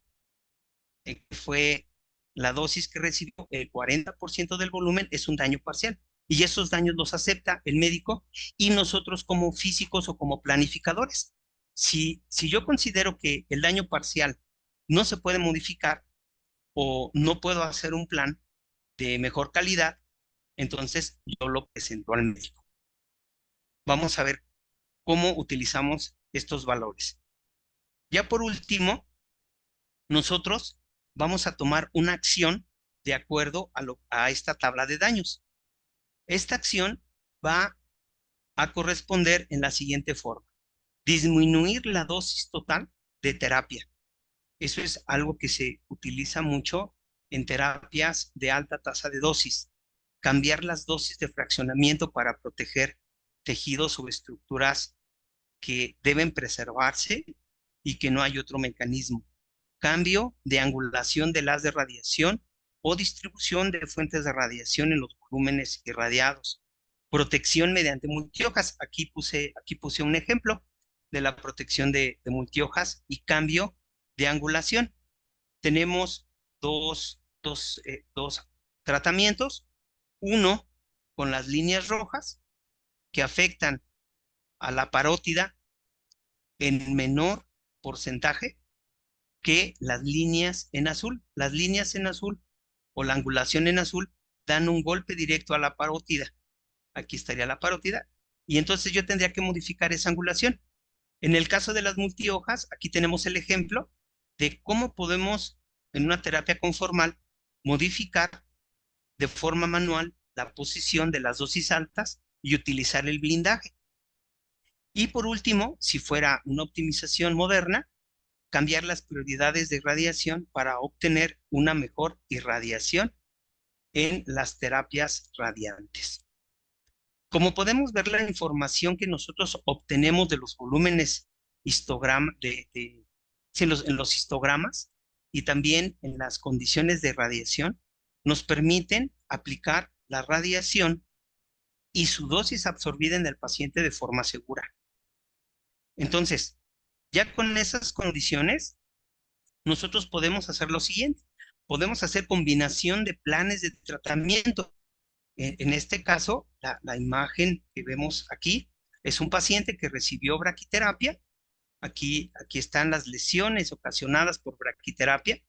que fue la dosis que recibió, el 40% del volumen es un daño parcial. Y esos daños los acepta el médico y nosotros como físicos o como planificadores. Si yo considero que el daño parcial no se puede modificar o no puedo hacer un plan de mejor calidad, entonces yo lo presento al médico. Vamos a ver cómo utilizamos estos valores. Ya por último, nosotros vamos a tomar una acción de acuerdo a esta tabla de daños. Esta acción va a corresponder en la siguiente forma: disminuir la dosis total de terapia. Eso es algo que se utiliza mucho en terapias de alta tasa de dosis. Cambiar las dosis de fraccionamiento para proteger tejidos o estructuras que deben preservarse y que no hay otro mecanismo. Cambio de angulación del haz de radiación o distribución de fuentes de radiación en los volúmenes irradiados. Protección mediante multihojas. Aquí puse un ejemplo de la protección de multihojas y cambio de angulación. tenemos dos tratamientos. Uno con las líneas rojas que afectan a la parótida en menor porcentaje que las líneas en azul. Las líneas en azul o la angulación en azul dan un golpe directo a la parótida. Aquí estaría la parótida y entonces yo tendría que modificar esa angulación. En el caso de las multihojas, aquí tenemos el ejemplo de cómo podemos, en una terapia conformal, modificar de forma manual la posición de las dosis altas y utilizar el blindaje. Y por último, si fuera una optimización moderna, cambiar las prioridades de radiación para obtener una mejor irradiación en las terapias radiantes. Como podemos ver, la información que nosotros obtenemos de los volúmenes en los histogramas y también en las condiciones de radiación, nos permiten aplicar la radiación y su dosis absorbida en el paciente de forma segura. Entonces, ya con esas condiciones, nosotros podemos hacer lo siguiente. Podemos hacer combinación de planes de tratamiento. En este caso, la imagen que vemos aquí es un paciente que recibió braquiterapia. Aquí están las lesiones ocasionadas por braquiterapia.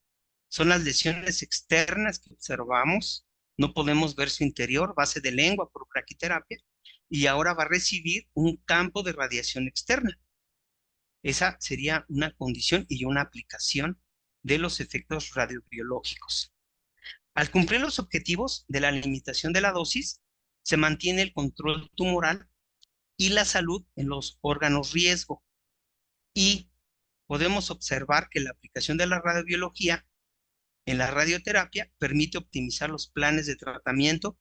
Son las lesiones externas que observamos. No podemos ver su interior, base de lengua por braquiterapia. Y ahora va a recibir un campo de radiación externa. Esa sería una condición y una aplicación de los efectos radiobiológicos. Al cumplir los objetivos de la limitación de la dosis, se mantiene el control tumoral y la salud en los órganos riesgo. Y podemos observar que la aplicación de la radiobiología en la radioterapia permite optimizar los planes de tratamiento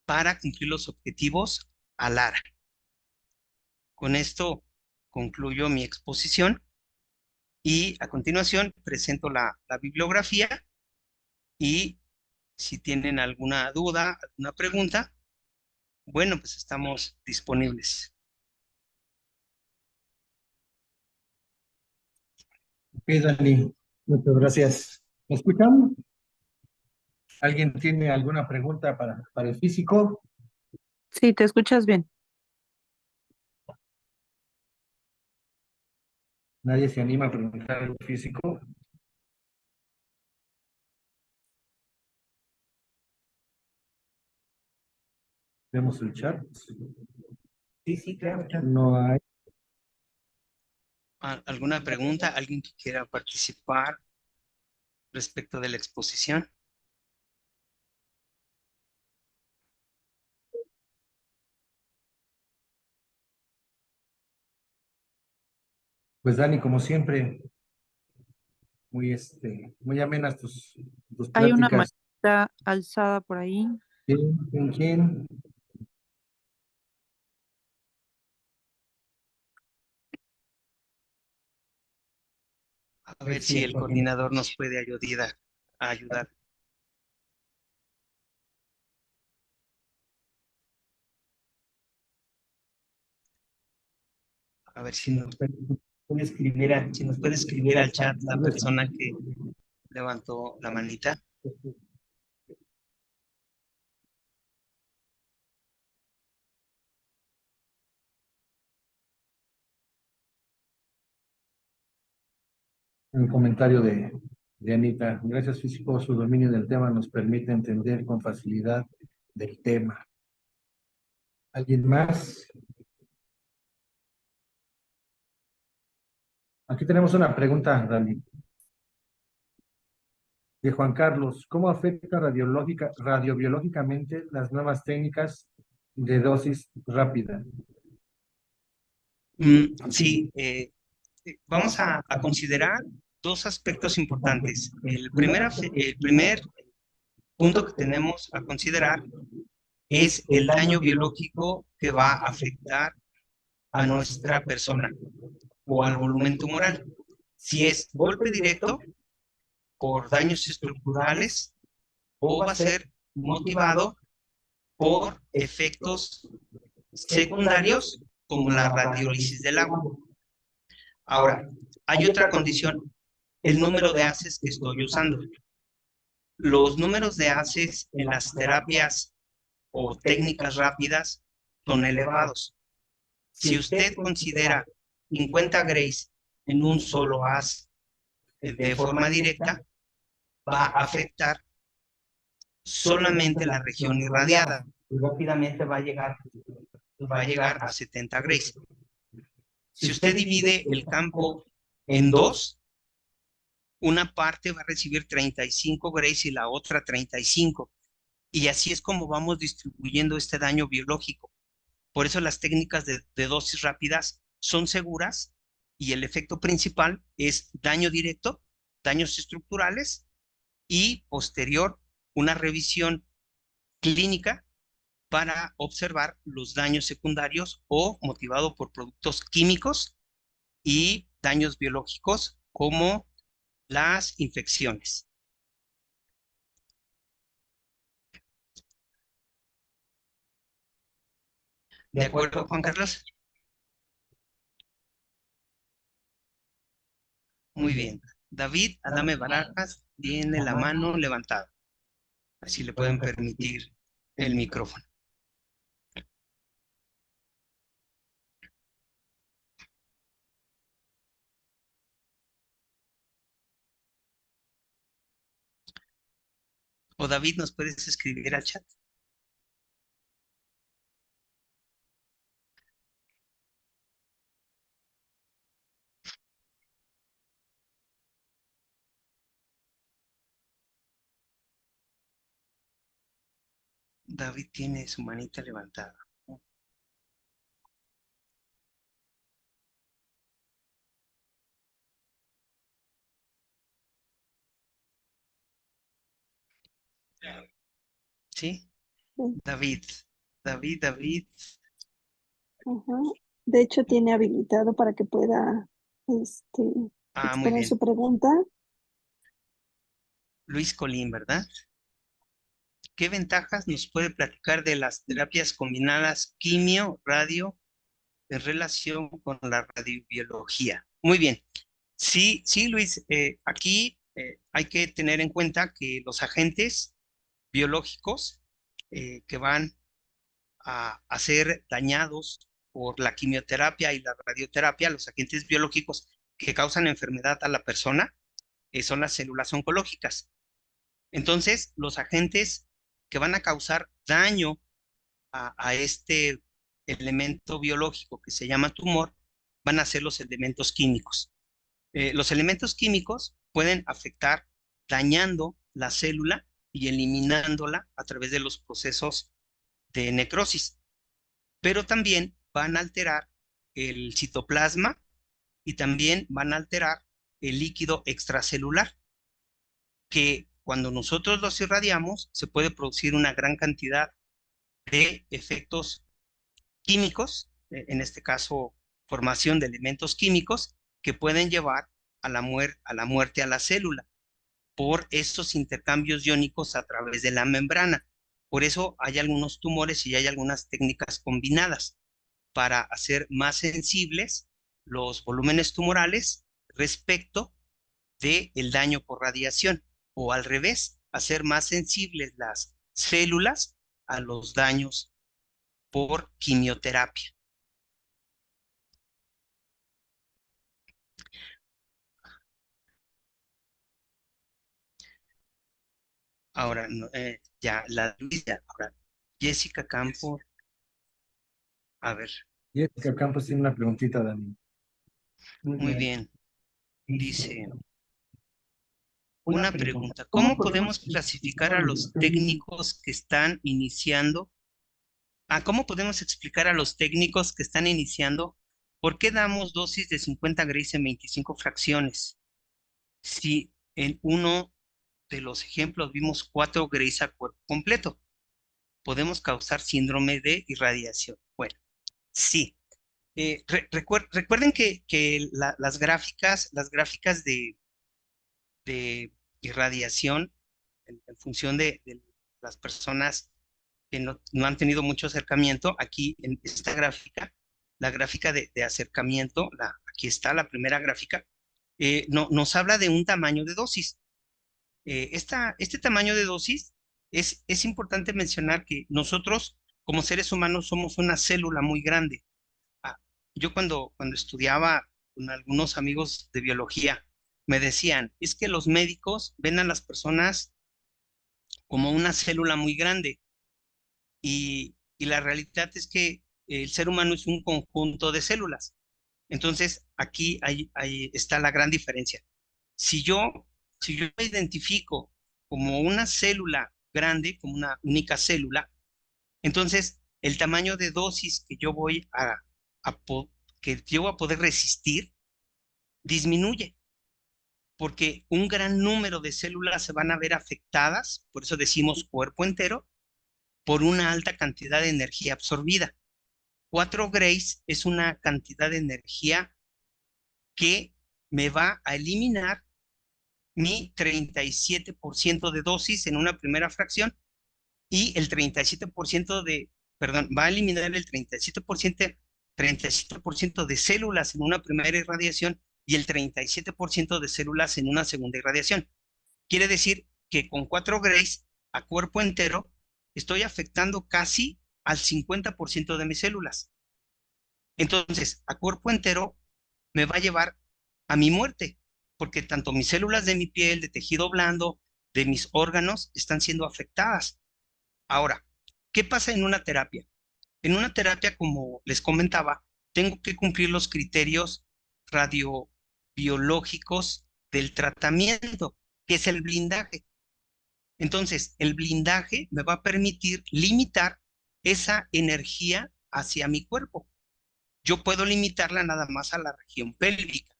para cumplir los objetivos a LARA. Con esto concluyo mi exposición y a continuación presento la bibliografía y si tienen alguna duda, alguna pregunta, bueno, pues estamos disponibles. Ok, Dani, muchas gracias. ¿Me escuchan? ¿Alguien tiene alguna pregunta para el físico? Sí, te escuchas bien. ¿Nadie se anima a preguntar al físico? Vemos el chat. Sí, claro. No hay. ¿Alguna pregunta? ¿Alguien que quiera participar respecto de la exposición? Pues Dani, como siempre, muy amenas tus Hay una pláticas. manita alzada por ahí. ¿Quién? A ver si el coordinador nos puede ayudar. A ver si nos puede escribir al chat la persona que levantó la manita. El comentario de Anita. Gracias, físico. Su dominio del tema nos permite entender con facilidad del tema. ¿Alguien más? Aquí tenemos una pregunta, Dani. De Juan Carlos. ¿Cómo afecta radiobiológicamente las nuevas técnicas de dosis rápida? Sí, vamos a considerar dos aspectos importantes. El primer punto que tenemos a considerar es el daño biológico que va a afectar a nuestra persona o al volumen tumoral. Si es golpe directo por daños estructurales o va a ser motivado por efectos secundarios como la radiólisis del agua. Ahora, hay otra condición. el número de haces que estoy usando. Los números de haces en las terapias o técnicas rápidas son elevados. Si usted considera 50 grays en un solo haz de forma directa, va a afectar solamente la región irradiada y rápidamente va a llegar a 70 grays. Si usted divide el campo en dos, una parte va a recibir 35 grays y la otra 35. Y así es como vamos distribuyendo este daño biológico. Por eso las técnicas de dosis rápidas son seguras y el efecto principal es daño directo, daños estructurales y posterior una revisión clínica para observar los daños secundarios o motivado por productos químicos y daños biológicos como las infecciones. ¿De acuerdo, Juan Carlos? Muy bien. David Adame Barajas tiene la mano levantada. Así le pueden permitir el micrófono. O David, ¿nos puedes escribir al chat? David tiene su manita levantada. ¿Sí? Sí. David. Ajá. De hecho, tiene habilitado para que pueda Muy exponer bien. su pregunta. Luis Colín, ¿verdad? ¿Qué ventajas nos puede platicar de las terapias combinadas quimio, radio, en relación con la radiobiología? Muy bien. Sí, sí, Luis, aquí hay que tener en cuenta que los agentes biológicos que van a ser dañados por la quimioterapia y la radioterapia, los agentes biológicos que causan enfermedad a la persona, son las células oncológicas. Entonces, los agentes que van a causar daño a este elemento biológico que se llama tumor van a ser los elementos químicos. Los elementos químicos pueden afectar dañando la célula y eliminándola a través de los procesos de necrosis, pero también van a alterar el citoplasma y también van a alterar el líquido extracelular, que cuando nosotros los irradiamos se puede producir una gran cantidad de efectos químicos, en este caso formación de elementos químicos que pueden llevar a la muerte a la célula por estos intercambios iónicos a través de la membrana. Por eso hay algunos tumores y hay algunas técnicas combinadas para hacer más sensibles los volúmenes tumorales respecto del daño por radiación, o al revés, hacer más sensibles las células a los daños por quimioterapia. Ahora, ya, la Luisa, ahora, Jessica Campos, a ver, Jessica Campos tiene una preguntita, Dani. muy bien, dice, una pregunta, ¿cómo podemos clasificar a los técnicos que están iniciando? ¿Cómo podemos explicar a los técnicos que están iniciando por qué damos dosis de 50 grays en 25 fracciones? Si en uno de los ejemplos vimos 4 grays a cuerpo completo, podemos causar síndrome de irradiación. Bueno, sí. Recuerden que las gráficas de irradiación en función de las personas que no han tenido mucho acercamiento, aquí en esta gráfica, la gráfica de acercamiento, aquí está la primera gráfica, nos habla de un tamaño de dosis. Este tamaño de dosis es importante mencionar que nosotros como seres humanos somos una célula muy grande. Ah, yo cuando estudiaba con algunos amigos de biología, me decían, es que los médicos ven a las personas como una célula muy grande y la realidad es que el ser humano es un conjunto de células. Entonces, aquí ahí está la gran diferencia. Si yo, si yo me identifico como una célula grande, como una única célula, entonces el tamaño de dosis que yo voy que yo voy a poder resistir disminuye, porque un gran número de células se van a ver afectadas, por eso decimos cuerpo entero, por una alta cantidad de energía absorbida. 4 grays es una cantidad de energía que me va a eliminar mi 37% de dosis en una primera fracción y el 37% perdón, va a eliminar el 37% de células en una primera irradiación y el 37% de células en una segunda irradiación. Quiere decir que con 4 grays a cuerpo entero estoy afectando casi al 50% de mis células. Entonces, a cuerpo entero me va a llevar a mi muerte, porque tanto mis células de mi piel, de tejido blando, de mis órganos están siendo afectadas. Ahora, ¿qué pasa en una terapia? En una terapia, como les comentaba, tengo que cumplir los criterios radiobiológicos del tratamiento, que es el blindaje. Entonces, el blindaje me va a permitir limitar esa energía hacia mi cuerpo. Yo puedo limitarla nada más a la región pélvica.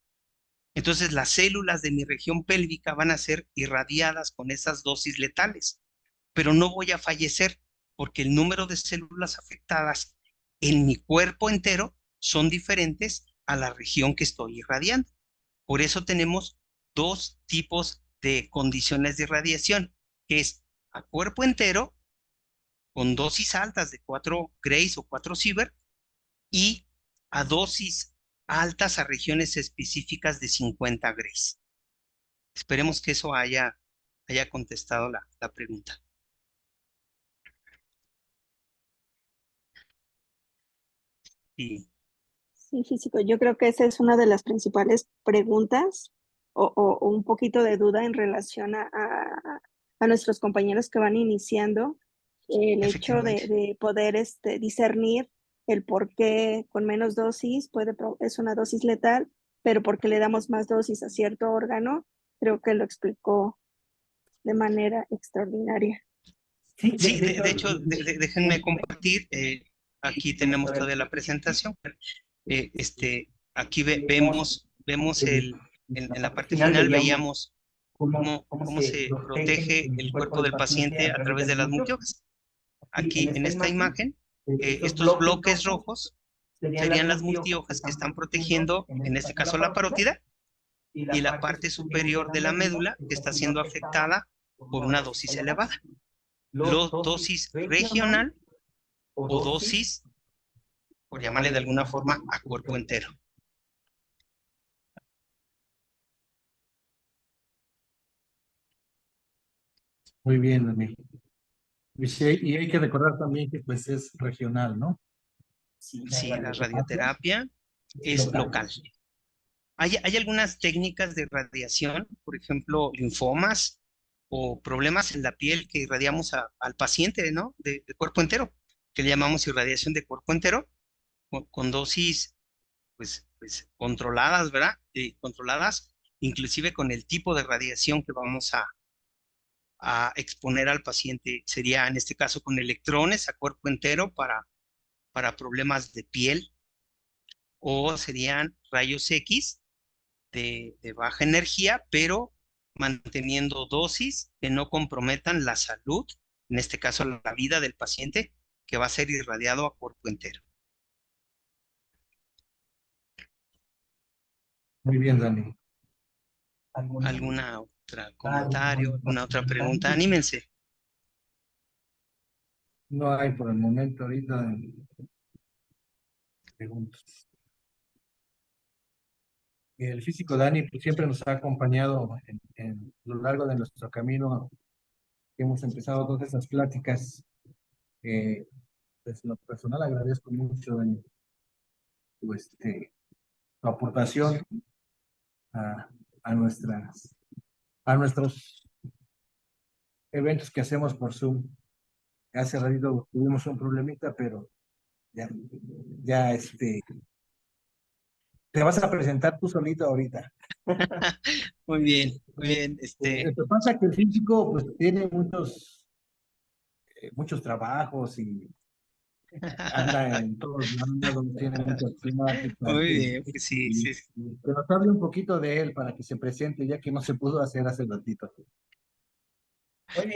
Entonces, las células de mi región pélvica van a ser irradiadas con esas dosis letales, pero no voy a fallecer porque el número de células afectadas en mi cuerpo entero son diferentes a la región que estoy irradiando. Por eso tenemos dos tipos de condiciones de irradiación, que es a cuerpo entero con dosis altas de 4 grays o 4 Sievert y a dosis altas a regiones específicas de 50 grays. Esperemos que eso haya contestado la pregunta. Y Sí, físico, yo creo que esa es una de las principales preguntas o un poquito de duda en relación a nuestros compañeros que van iniciando, el hecho efectivamente. de poder discernir el por qué con menos dosis es una dosis letal, pero porque le damos más dosis a cierto órgano, creo que lo explicó de manera extraordinaria. Sí, de hecho, déjenme compartir. Aquí tenemos toda la presentación. Aquí vemos en la parte final, veíamos cómo se protege el cuerpo del paciente a través de las multiogas. Aquí en esta imagen, estos bloques rojos serían las multiojas que están protegiendo, en este caso la parótida, y la parte superior de la médula que está siendo afectada por una dosis elevada. Dosis regional o dosis, por llamarle de alguna forma, a cuerpo entero. Muy bien, Dani. Y hay que recordar también que pues es regional, ¿no? Sí, la radioterapia es local. Hay algunas técnicas de radiación, por ejemplo, linfomas o problemas en la piel que irradiamos al paciente, ¿no? De cuerpo entero, que le llamamos irradiación de cuerpo entero, con dosis, pues controladas, ¿verdad? Controladas, inclusive con el tipo de radiación que vamos a exponer al paciente. Sería, en este caso, con electrones a cuerpo entero para problemas de piel, o serían rayos X de baja energía, pero manteniendo dosis que no comprometan la salud, en este caso la vida del paciente, que va a ser irradiado a cuerpo entero. Muy bien, Dani. ¿Alguna otra comentario, alguna otra pregunta? Anímense. No hay por el momento ahorita preguntas. El físico Dani pues, siempre nos ha acompañado en lo largo de nuestro camino. Hemos empezado todas estas pláticas. Pues, en lo personal agradezco mucho Dani, tu, tu aportación a, a nuestros eventos que hacemos por Zoom. Hace ratito tuvimos un problemita, pero ya, ya te vas a presentar tú solito ahorita. Muy bien, muy bien. Lo que pasa es que el físico pues tiene muchos trabajos y anda en todos lados, tiene muchas pláticas. Muy bien, pues sí, sí, sí. Que nos hable un poquito de él para que se presente, ya que no se pudo hacer hace ratito.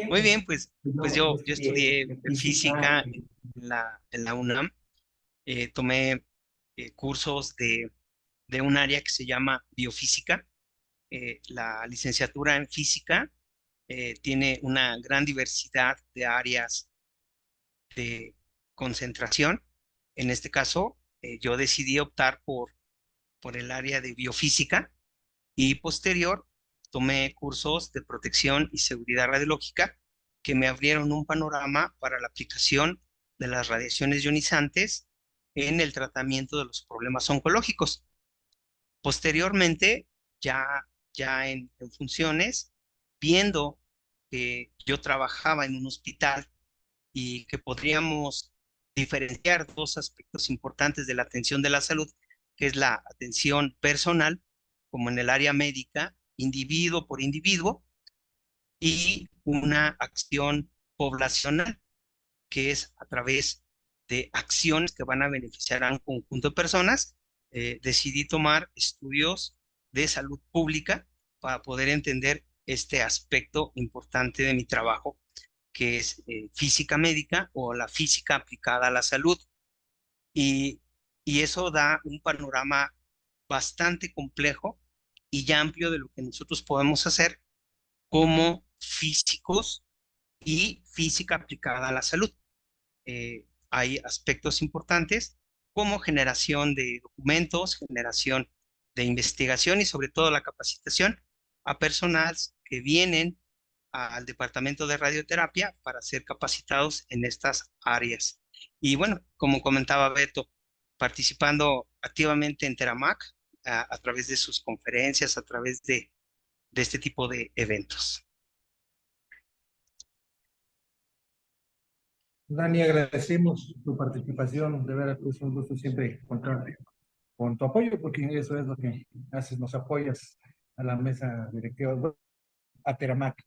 Muy bien, pues yo estudié física en la UNAM. Tomé cursos de un área que se llama biofísica. La licenciatura en física tiene una gran diversidad de áreas de concentración. En este caso, yo decidí optar por el área de biofísica y posterior tomé cursos de protección y seguridad radiológica que me abrieron un panorama para la aplicación de las radiaciones ionizantes en el tratamiento de los problemas oncológicos. Posteriormente, ya, ya en funciones, viendo que yo trabajaba en un hospital y que podríamos diferenciar dos aspectos importantes de la atención de la salud, que es la atención personal, como en el área médica, individuo por individuo, y una acción poblacional, que es a través de acciones que van a beneficiar a un conjunto de personas. Decidí tomar estudios de salud pública para poder entender este aspecto importante de mi trabajo, que es física médica o la física aplicada a la salud. Y, y eso da un panorama bastante complejo y amplio de lo que nosotros podemos hacer como físicos y física aplicada a la salud. Hay aspectos importantes como generación de documentos, generación de investigación y sobre todo la capacitación a personal que vienen al departamento de radioterapia para ser capacitados en estas áreas. Y bueno, como comentaba Beto, participando activamente en Teramac a través de sus conferencias, a través de este tipo de eventos. Dani, agradecemos tu participación, de verdad es un gusto siempre encontrarte con tu apoyo, porque eso es lo que haces, nos apoyas a la mesa directiva, bueno, a Teramac.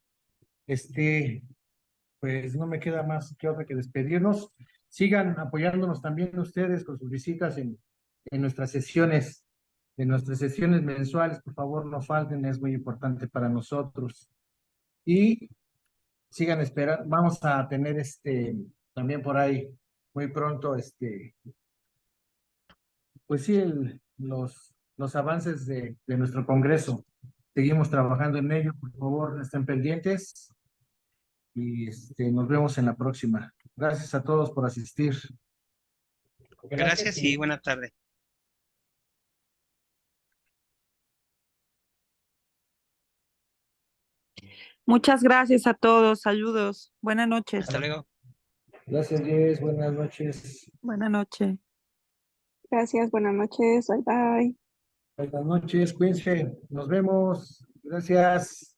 Pues no me queda más que otra que despedirnos. Sigan apoyándonos también ustedes con sus visitas en nuestras sesiones mensuales, por favor, no falten, es muy importante para nosotros. Y sigan esperando, vamos a tener también por ahí muy pronto pues sí, los avances de nuestro Congreso. Seguimos trabajando en ello, por favor, estén pendientes y nos vemos en la próxima. Gracias a todos por asistir. Gracias y buena tarde. Muchas gracias a todos. Saludos. Buenas noches. Hasta luego. Gracias, Jess. Buenas noches. Buenas noches. Gracias, buenas noches, bye bye. Buenas noches, cuídense. Nos vemos. Gracias.